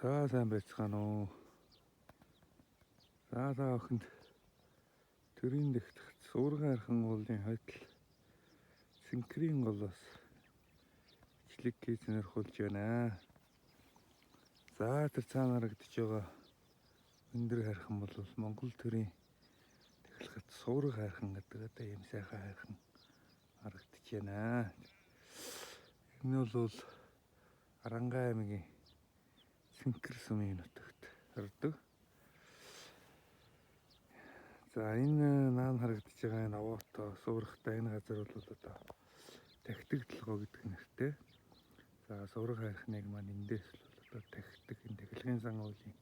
За сайн байцгаана уу. За охинд төрийн дэгт суурган архан уулын хойдол синкрийн голоос ичлэг хийж нэрхүүлж байна. За тэр цаана харагдаж байгаа өндөр хайрхан бол Монгол төрийн тэглэхэд суурга хайрхан гэдэг одоо ийм сайхан хайрхан харагдаж байна. Энэ бол Арангаа аймгийн Синкэр сумын нутагт харагдав. За энэ наан харагдаж байгаа энэ овоото суурхтай энэ газар бол одоо тахтэг толгой гэдэг нэртэй. За суурга хайрхныг маань эндээс л одоо тахтэг энэ тэглэгийн сан уулын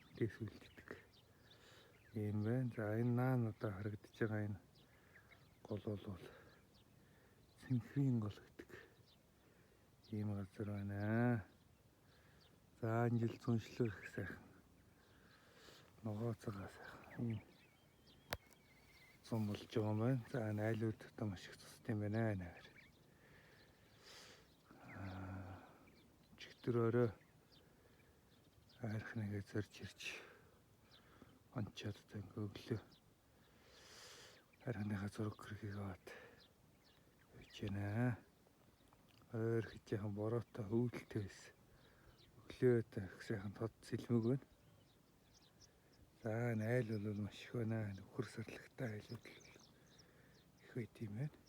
эндээс үлддэг юм байна. За энэ наан одоо харагдаж байгаа энэ гол бол Синкрийн гол гэдэг ийм газар байна. За энэ жил цүншлэг их сайхан ногоо цагаа сайхан ийм зам болж байгаа юм байна. За найлууд одоо маш их цусд юм байна нээр. Чигтэр орой хайрхнагээ зорж ирж онцоод одоо ингээ өглөө хайрхныхаа зураг хэргийг аваад явж байна. Ойр хичээхэн бороотой хөвөлтэй байсан. Өглөө одоо их сайхан тод сэлмэг байна. За найл бол маш их байна. Нөхөр сарлагтай айлууд их байт юм байна.